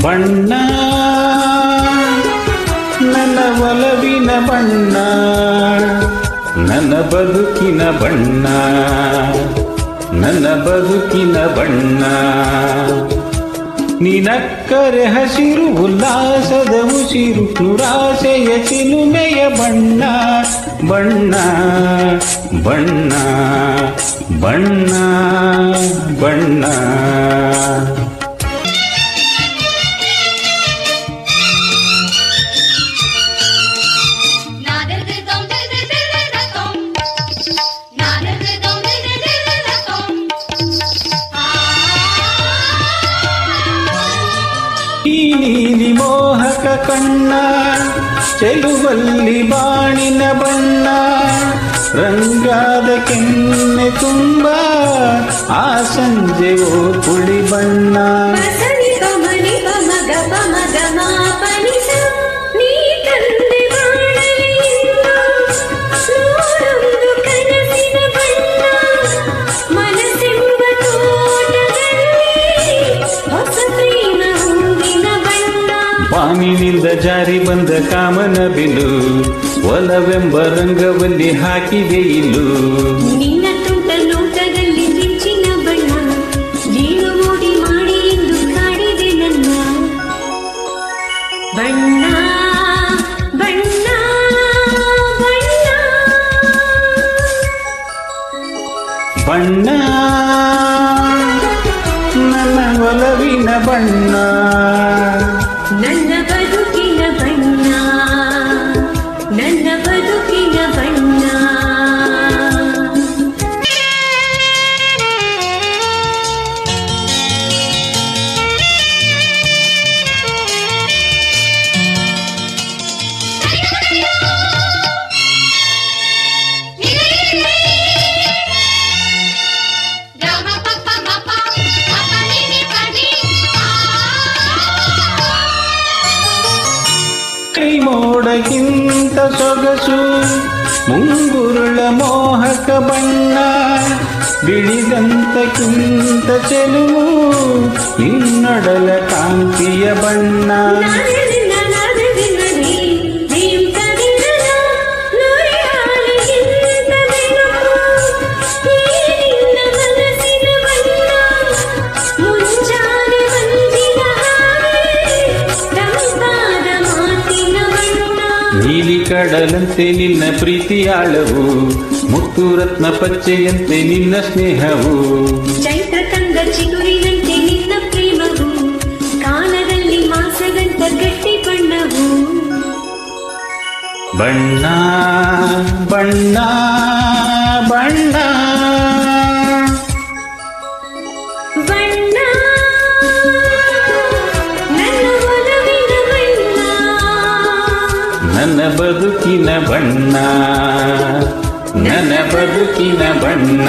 ಬಣ್ಣ ನನ್ನ ಒಲವಿನ ಬಣ್ಣ, ನನ್ನ ಬದುಕಿನ ಬಣ್ಣ, ನನ್ನ ಬದುಕಿನ ಬಣ್ಣ. ನಿನಕ್ಕರೆ ಹಸಿರು ಉಲ್ಲಾಸದ ಉಸಿರು, ನುರಾಸೆಯ ಚಿಲುಮೆಯ ಬಣ್ಣ, ಬಣ್ಣ ಬಣ್ಣ ಬಣ್ಣ ಬಣ್ಣ. ಈ ನೀಲಿ ಮೋಹಕ ಕಣ್ಣ, ಚೆಲುವಲ್ಲಿ ಬಾಣಿನ ಬಣ್ಣ, ರಂಗಾದ ಕೆನ್ನೆ ತುಂಬ ಆ ಸಂಜೆಯೋ ಕುಳಿ ಬಣ್ಣ. ಬಾನಿನಿಂದ ಜಾರಿ ಬಂದ ಕಾಮನ ಬಿಲ್ಲು, ಒಲವೆಂಬ ರಂಗವಲ್ಲಿ ಹಾಕಿದೆ ಇಲ್ಲು. ನಿನ್ನ ತುಂಟ ನೋಟದಲ್ಲಿ ಮಿಂಚಿನ ಬಣ್ಣ, ಜೀವ ಮೋಡಿ ಮಾಡಿ ಎಂದು ಕಾಡಿದೆ ನನ್ನ. ಬಣ್ಣ ಬಣ್ಣ ಬಣ್ಣ ಬಣ್ಣ ನನ್ನ ಒಲವಿನ ಬಣ್ಣ, ನನ್ನ ಬದುಕಿನ ಬಣ್ಣ, ನನ್ನ ಬದುಕಿನ ಬಣ್ಣ. ಕೈ ಮೋಡಕ್ಕಿಂತ ಸೊಗಸು, ಮುಂಗುರುಳ ಮೋಹಕ ಬಣ್ಣ, ಬಿಳಿದಂತಕ್ಕಿಂತ ಚೆಲುವು ನಿನ್ನೊಡಲ ಕಾಂತಿಯ ಬಣ್ಣ. ನೀಲಿ ಕಡಲಂತೆ ನಿನ್ನ ಪ್ರೀತಿಯಾಳವು, ಮುತ್ತು ರತ್ನ ಪಚ್ಚೆಯಂತೆ ನಿನ್ನ ಸ್ನೇಹವು, ಚೈತ್ರ ತಂದ ಚಿಗುರಿನಂತೆ ನಿನ್ನ ಪ್ರೇಮವು, ಕಾಲದಲ್ಲಿ ಮಾಸದಂತ ಗಟ್ಟಿ ಬಣ್ಣವು. ಬಣ್ಣ ಬಣ್ಣ ಬಣ್ಣ ಬಣ್ಣ ನನ್ನ ಒಲವಿನ ಬಣ್ಣ, ನನ್ನ ಬದುಕಿನ ಬಣ್ಣ, ನನ್ನ ಬದುಕಿನ ಬಣ್ಣ.